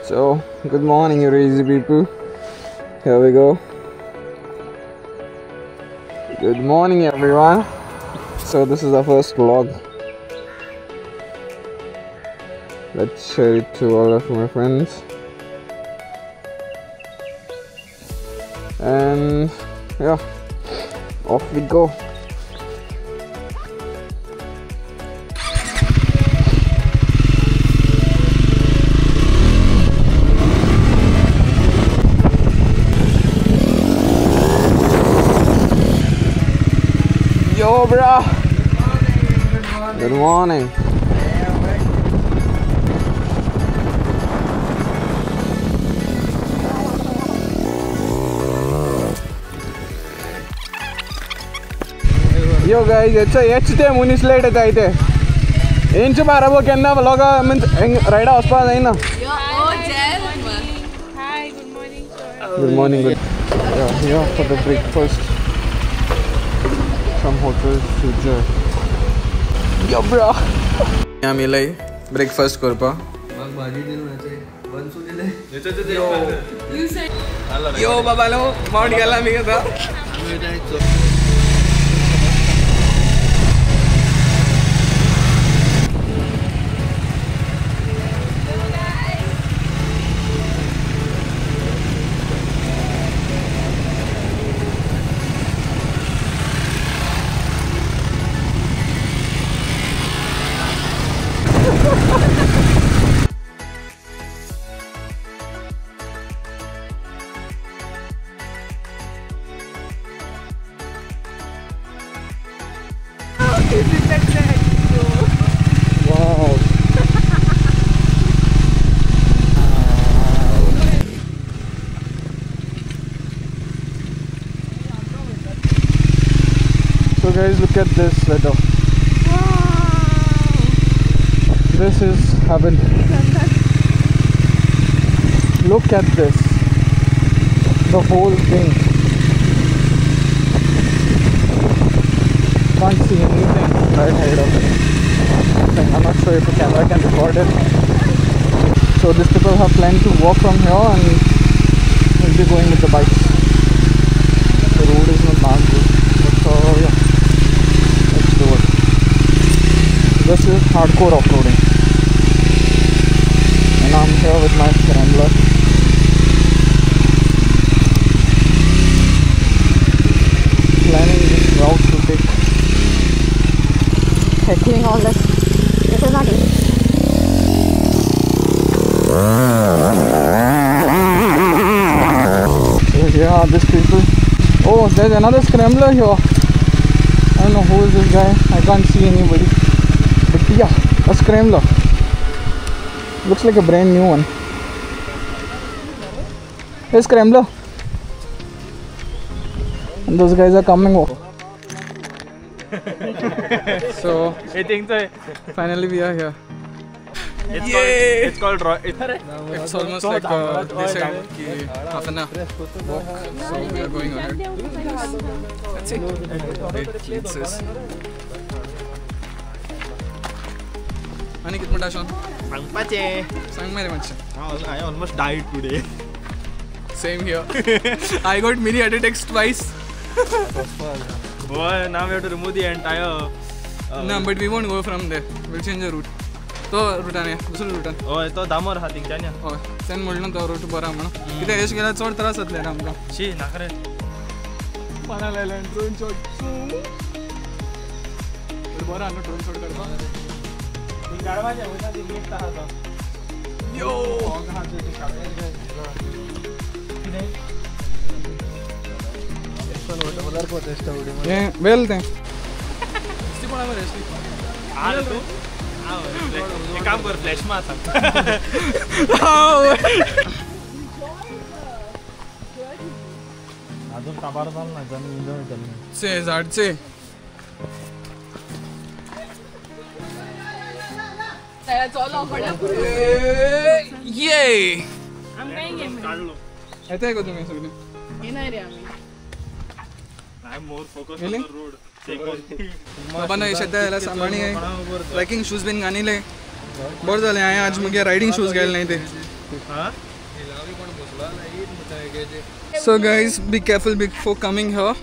So, good morning, you crazy people. Here we go. Good morning, everyone. So, this is our first vlog. Let's share it to all of my friends. And yeah, off we go. Yo, bro. Good morning. Yo guys, it's munis late aite. Inch barabo kenna vlog means ride house pa nahi na. Hi, good morning sir. Good morning. Good. Yeah, here for the breakfast. Some hotel future. Yo bro. Yeah, milai breakfast korpa. Mag bhaji dil nache. Bansu dile. You said Yo babalo, Mount Gala mi ka. Wow. So guys, look at this weather. This is heaven. Look at this. The whole thing. Can't see anything right ahead of it. I'm not sure if the camera can record it. So these people have planned to walk from here and we'll be going with the bikes. The road is not that good. So yeah, let's do it. This is hardcore off-roading. And I'm here with my Scrambler. Planning this route to take. Heckling all this. This is not easy. So here are these people. Oh, there's another Scrambler here. I don't know who is this guy. I can't see anybody. But yeah, a Scrambler. Looks like a brand new one. Hey, Scrambler. And those guys are coming over. So I think so. finally we are here. It's called It's almost like they said half an hour walk, so we are going ahead. Let's see. Wait, it says. Ani kitna dash on? Sang mere mancha. I almost died today. Same here. I got mini heart attacks twice. Boy, now we have to remove the entire. No, but we won't go from there. We'll change the route. तो रुटाने दुसरं रुटान Oh, तो दामोर हा thing जान्या. हय तेन म्हणलं तो root बरा म्हणून कित्याक हेच गेल्यार चड त्रास जातले ना आमकां शी नाका रे. पानां लायल्या आनी ड्रोन शॉट बरो आहा न्हू ड्रोन शॉट करपाक थिंग गाडवाचे वयता ती गेट आहा तो. यो हें वेल तें ती कोणा मरे एसटी आल तू. एक काम कर फ्लॅश मार सांग. अजून काबार झालं ना जण इंजॉय केलं. से झाडचे ये काढलो. येताय का तुम्ही सगळे येणार रे आम्ही. I am more focused Really? on the road. बाबांना सध्या याला सांभाळणी आहे ट्रॅकिंग शूज बीन घाणिले बरं झाले हांवें आज मुगे रायडिंग शूज घाले नाही ते हाँ So guys, be careful before coming here.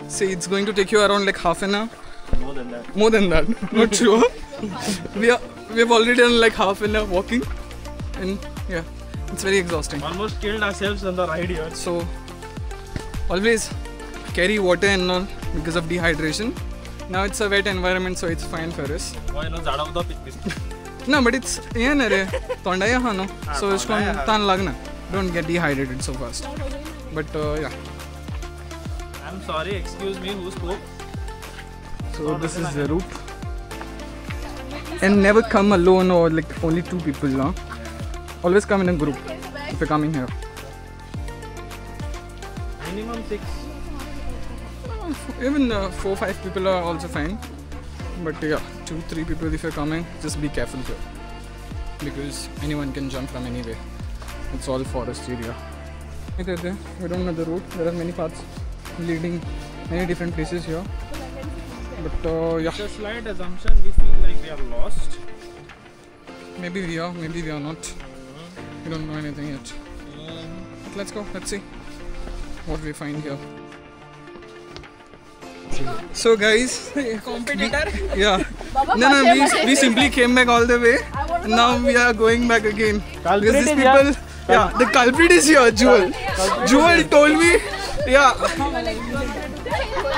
See, it's going to take you around like half an hour. more than that. More than that, not sure. We've already done like half an hour walking, and yeah, it's very exhausting. Almost killed ourselves on the ride here. So always carry water and all because of dehydration. Now it's a wet environment, so it's fine for us. Why not झाड़ा उदा pitch No, but it's yeah, na re. Tonda ya hano. So it's going to tan lagna. Don't get dehydrated so fast. But yeah. I'm sorry, excuse me, who spoke? So this is the route. And never come alone or like only two people, no? Always come in a group if you're coming here. Minimum 6. Even 4-5 people are also fine. But yeah, 2-3 people if you're coming, just be careful here. Because anyone can jump from anywhere. It's all forest area. We don't know the route. There are many paths leading many different places here. But yeah. It's a slight assumption, we feel like we are lost. Maybe we are, maybe we are not. We don't know anything yet. But let's go, let's see what we find here. So guys, competitor? Yeah. No, we simply came back all the way. And now we are going back again. Because these people, yeah, the culprit is here, Jewel. Jewel told me, yeah.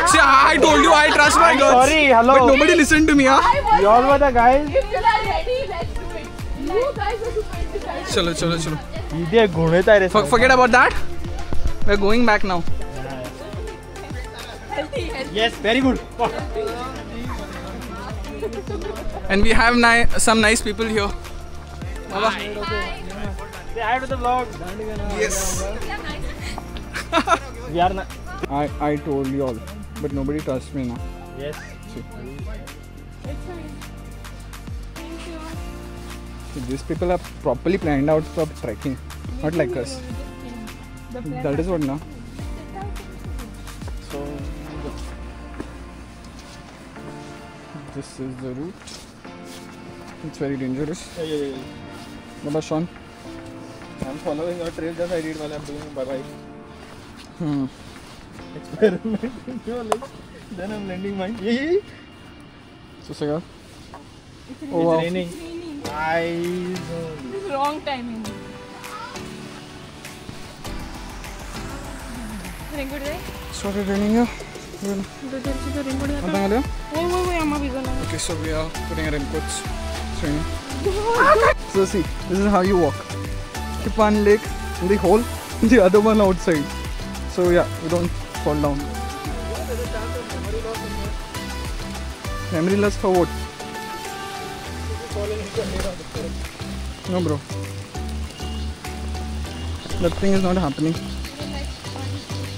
See, I told you I trust my guts. Sorry, hello. But nobody listened to me, huh? You all were the guys. If you are ready, let's do it. You guys are super excited. Chalo. Forget about that. We're going back now. Yes, very good. And we have some nice people here. Baba. Say hi to the vlog. Yes. We are not. I told you all, but nobody trusts me now. Yes. See. It's fine. Thank you. See, these people are properly planned out for trekking, not like us. That is what now. So this is the route. It's very dangerous. Yeah. Baba Sean. I'm following your trail just I did while I'm doing bye-bye. Experiment in your legs. Then I'm landing mine. So Sagar. It's Oh wow. Raining. This is wrong timing. Ringo day? Started raining here. Okay, so we are putting our inputs. It's raining. So see, this is how you walk. Keep one leg in the hole, the other one outside. So yeah, we don't fall down. Memory loss for what? No bro. That thing is not happening.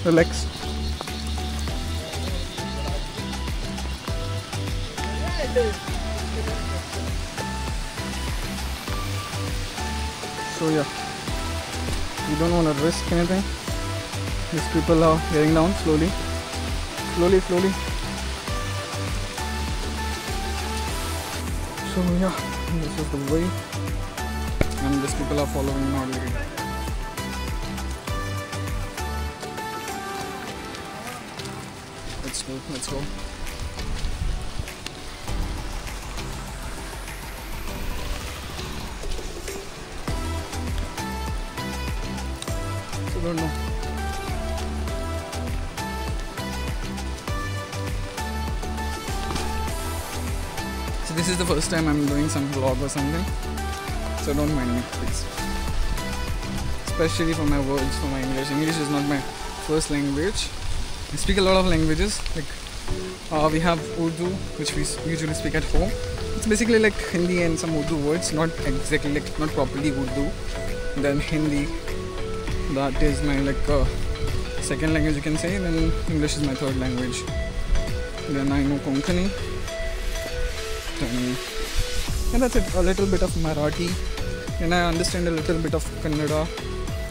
Relax. So yeah, we don't want to risk anything. These people are getting down slowly. So yeah, this is the way, and these people are following my lead. Let's go. So don't know. So this is the first time I'm doing some vlog or something. So don't mind me, please. Especially for my words, for my English. English is not my first language. I speak a lot of languages. Like we have Urdu, which we usually speak at home. It's basically like Hindi and some Urdu words, not exactly like not properly Urdu. Then Hindi, that is my second language you can say. Then English is my third language. Then I know Konkani. And that's it. A little bit of Marathi, and I understand a little bit of Kannada.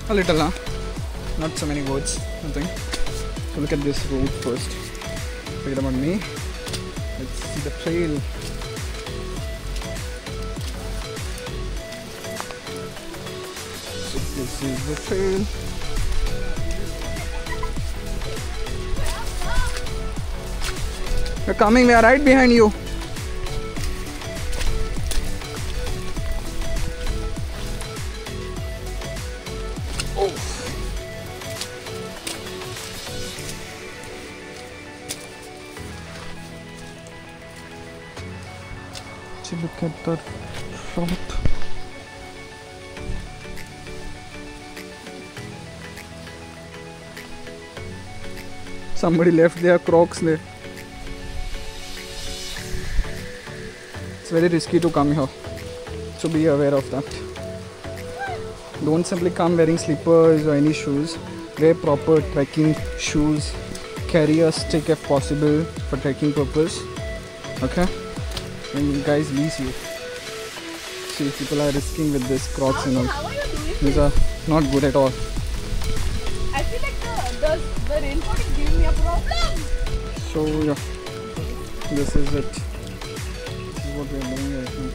A little, huh? Not so many words. Nothing. So look at this road first. Forget about me. Let's see the trail. This is the trail. We're coming, we are right behind you. Look at that shot. Somebody left their Crocs there. It's very risky to come here, so be aware of that. Don't simply come wearing slippers or any shoes. Wear proper trekking shoes. Carry a stick if possible for trekking purpose. Okay? And you guys leave you. See, people are risking with this Crocs and all. How are you doing These are not good at all. I feel like the raincoat is giving me a problem. So yeah, this is it. This is what we are doing right now.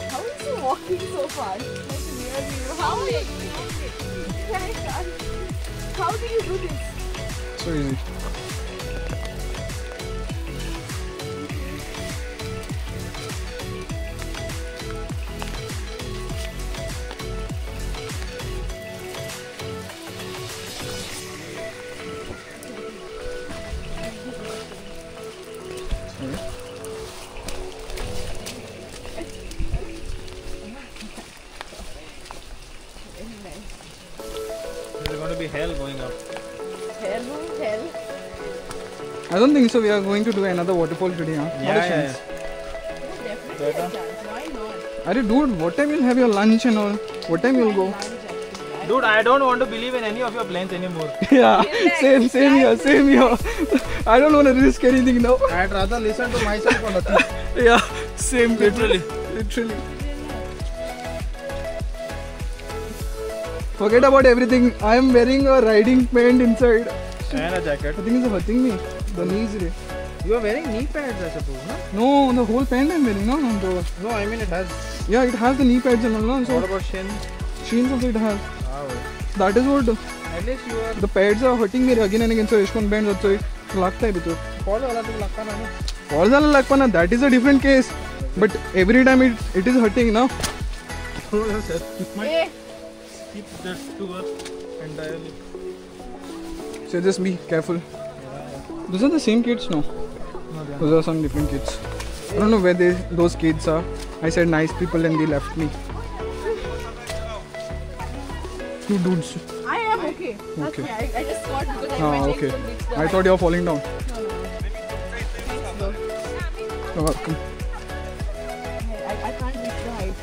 How is he walking so fast? Like near you. How are you doing? I can't. How do you do this? So easy. There's going to be hell going up. Hell. I don't think so. We are going to do another waterfall today, huh? Not a Yeah, chance. Definitely a chance. Why not? Are dude, what time you'll have your lunch and all? What time you'll go? Dude, I don't want to believe in any of your plans anymore. Yeah, same here. I don't want to risk anything now. I'd rather listen to myself or nothing. Yeah, same Literally. Literally. Forget about everything. I am wearing a riding pant inside. And a jacket. I think it's hurting me. The knees. Re. You are wearing knee pads, I suppose, no? No, the whole pant I'm wearing. No. No, I mean it has. Yeah, it has the knee pads and all. No? So What about shin? Sheens also it has. Ah, well. That is what At least you are. the pads are hurting me again and again. So ishkon bands also it लगता है बितो. Fall wala to lakka na. Falls वाला लगता ना. That is a different case. But every time it is hurting now. Hey. Keep that to us entirely. So just be careful. Those are the same kids now. Those are some different kids. I don't know where those kids are. I said nice people and they left me. You dudes. I am okay. That's Okay. me. I just thought because I Ah, my okay. legs will reach the I thought you were falling down. No. Thanks, bro. You're welcome. I can't reach the height.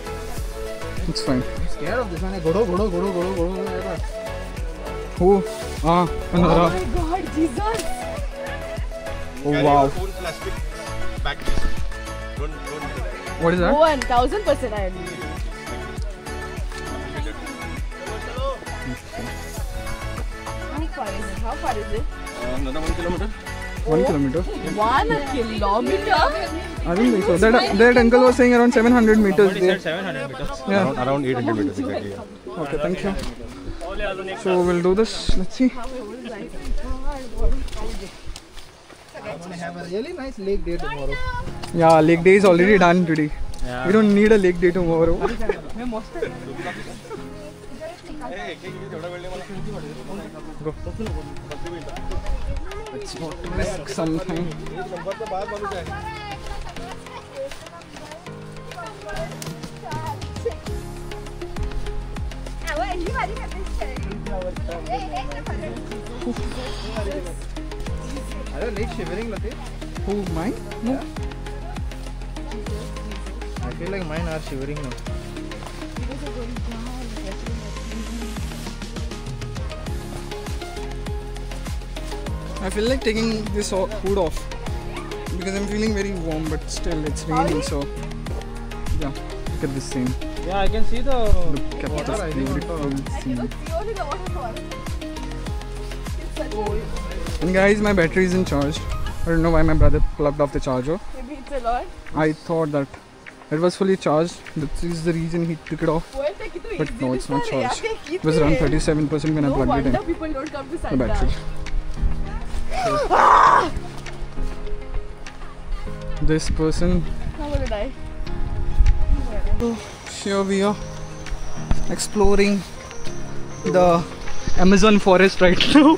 It's fine. I'm scared of this one. Godo. Who? Ah, Oh Anara. my god, Jesus! Oh wow. Back. What is that? 1000% I agree. How far is it? Another 1 kilometer. 1 kilometer. 1 kilometer? I don't think so. That uncle was saying around 700 meters He there. said 700 meters. Yeah. Around 800 meters exactly. Yeah. Okay, thank you. So we'll do this. Let's see. I'm gonna have a really nice lake day tomorrow. Yeah, leg day is already done today. Yeah. We don't need a leg day tomorrow. Go. Let's not risk something. Are your legs shivering, Latif? Who, mine? No. I feel like mine are shivering now. I feel like taking this hood off because I'm feeling very warm, but still it's raining. So yeah, look at this scene. Yeah, I can see the Look at this beautiful scene. And guys, my battery isn't charged. I don't know why my brother plugged off the charger. Maybe it's a lot. I thought that It was fully charged. This is the reason he took it off. But no, it's not charged. It was around 37% when I plugged it in. People don't come to The Santa. battery. This person. I'm gonna die. So here we are exploring the Amazon forest right now.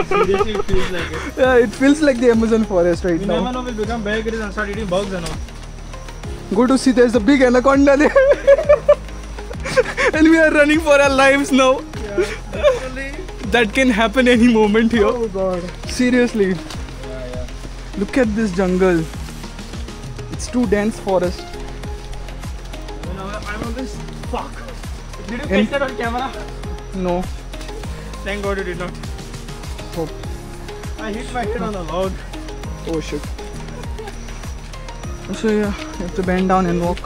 Seriously, it feels like it. Yeah, it feels like the Amazon forest right You now. never know, we'll become Bear Grylls and start eating bugs and all. Go to see, there's a big anaconda there. And we are running for our lives now. Yeah, That can happen any moment here. oh god. Seriously. Yeah. Look at this jungle. It's too dense forest. You know, I'm on this. Fuck. Did you In- catch that on camera? No. Thank god you did not. Hope. I hit my head on a log. Oh shit. So yeah, you have to bend down and walk.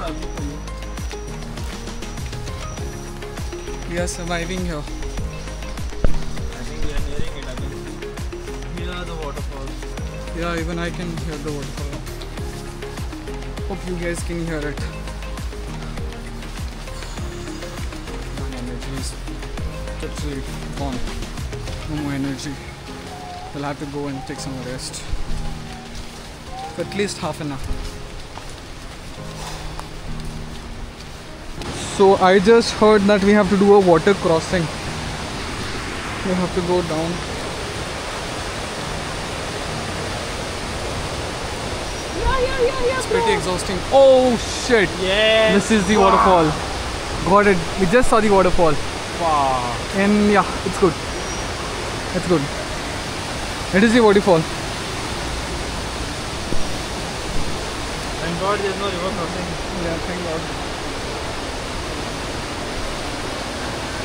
We are surviving here. I think we are nearing it again. Here are the waterfalls. Yeah, even I can hear the waterfall. Hope you guys can hear it. My energy is totally gone. No more energy. We'll have to go and take some rest. For at least half an hour. So I just heard that we have to do a water crossing. We have to go down. Yeah, It's pretty exhausting. Oh shit! Yes. This is the waterfall. Got it. We just saw the waterfall. Wow. And yeah, it's good. It's good. It is the waterfall. Thank god there's no river crossing. Yeah, thank God.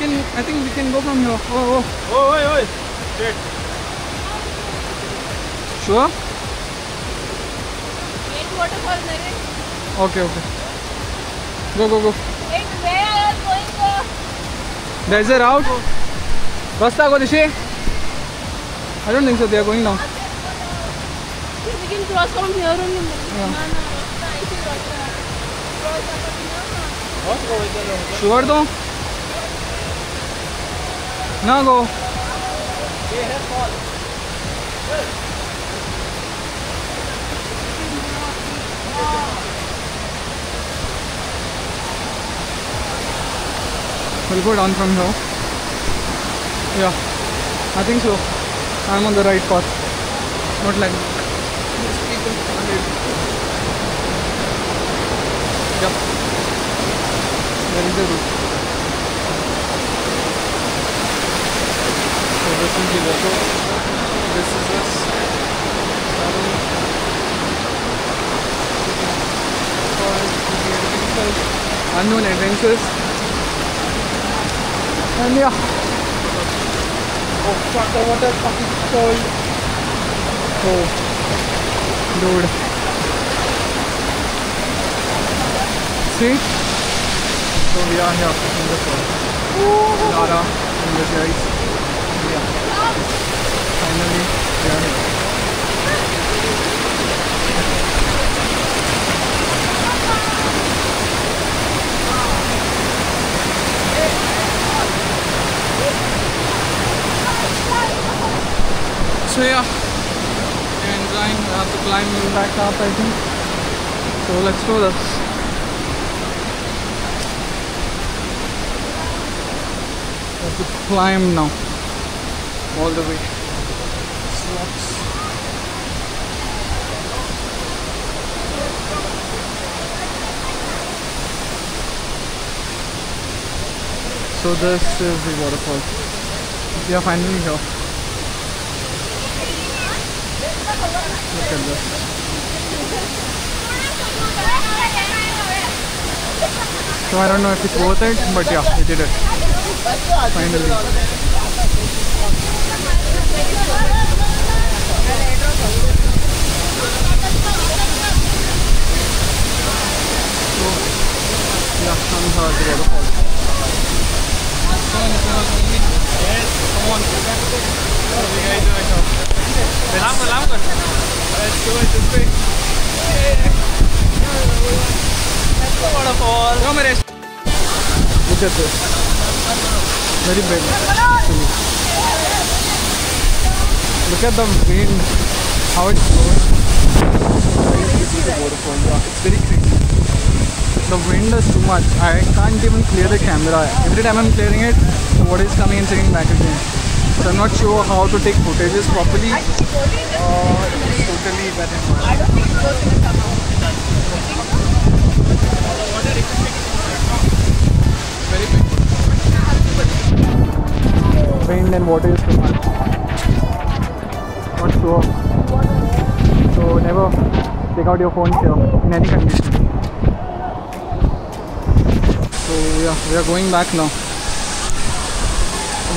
I think we can go from here. Oh. Oh, oi. Shit. Sure? Wait, waterfall there. Okay. Go. Wait, where are you going? There's a route. Rasta go Dishi. I don't think so. They are going down. We can cross from here only. No, I think cross. Sure though? Now go. We'll go down from here. Yeah, I think so. I'm on the right path. Not like these people. Yep. There is a route. So this is the water. This is us. Unknown adventures. And yeah. Oh fuck, the water is fucking cold. Oh, dude. See? So we are here in the fall. Lara in the guys. Yeah. Finally, we are here. So yeah, we're enjoying. We have to climb back up, I think. So let's do this. We have to climb now, all the way. Slopes. So this is the waterfall. We are finally here. Look at this. So I don't know if it's worth it, but yeah, we did it. Finally. So, yeah, I'm here at the waterfall. Yes. Come on. What are you guys doing now? Alarm. Let's go this way. Waterfall. Look at this. Very big. Look at the wind, how it's blowing. It's very crazy. The wind is too much. I can't even clear the camera. Every time I'm clearing it, the water is coming and sitting back again. So I'm not sure how to take footages properly. It's totally bad environment. I don't think it goes in the summer. Very big. Wind and water is too much. Not sure. So never take out your phone here in any condition. So yeah, we are going back now.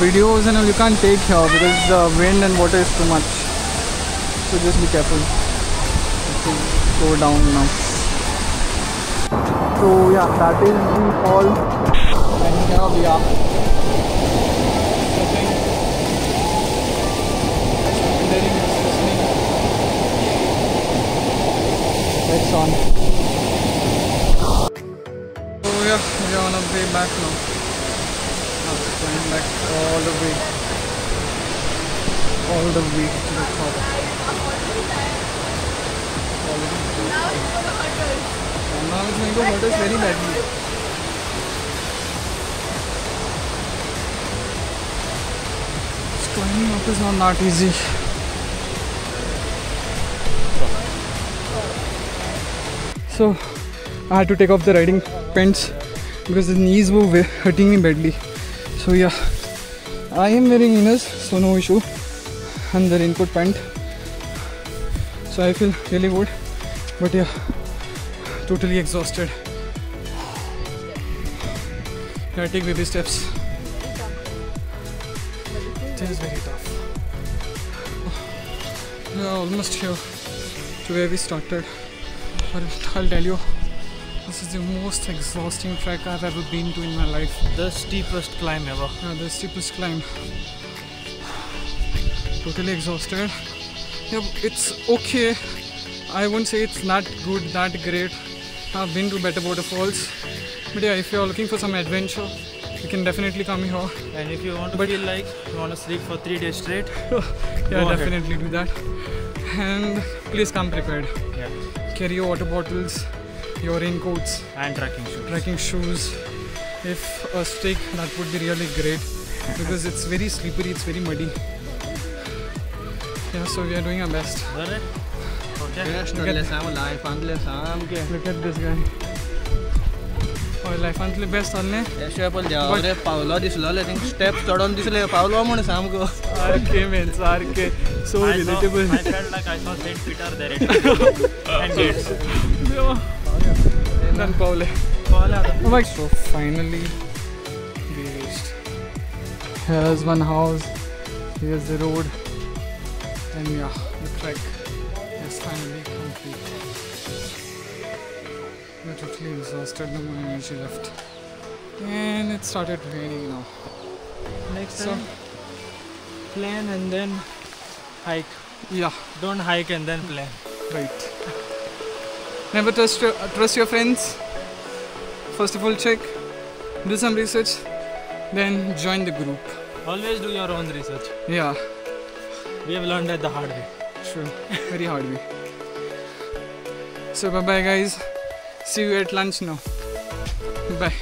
Videos and all you can't take here because the wind and water is too much. So just be careful. So go down now. So yeah, that is the fall. And here we are. Lights on. So yeah, we are on our way back now. Going back all the way to the top. And now it's going to hurt us very badly. Climbing up is not easy. So I had to take off the riding pants because the knees were hurting me badly. So yeah, I am wearing inners, so no issue, and the raincoat pant. So I feel really good, but yeah, totally exhausted. Yeah, take baby steps. It is very tough. We are almost here to where we started. But I'll tell you, this is the most exhausting trek I've ever been to in my life. The steepest climb ever. Yeah, the steepest climb. Totally exhausted. Yeah, it's okay. I won't say it's not good, that great. I've been to better waterfalls. But yeah, if you're looking for some adventure, you can definitely come here. And if you want to feel like you want to sleep for 3 days straight, yeah, definitely do that. And please come prepared. yeah, Carry your water bottles, your raincoats, and trekking shoes. trekking shoes. If a stick, that would be really great because it's very slippery, it's very muddy. Yeah, so we are doing our best. Okay. Look at this guy. Oh, life until best only. पावलो दिसलो लेकिन step चढून दिसले Paulo म्हणून सामको RK man, RK. So relatable. I felt like I saw St. Peter there and gates. Done, Paule. Oh my. So finally, we reached. Here's one house. Here's the road. And yeah, the trek is finally complete. We're totally exhausted. No more energy left. And it started raining now. Next So- time, plan and then hike. Yeah, Don't hike and then plan. right. Never trust your friends. First of all, check, do some research, then join the group. Always do your own research. Yeah, We have learned that the hard way. true. Very hard way. So bye bye guys. See you at lunch now. Bye.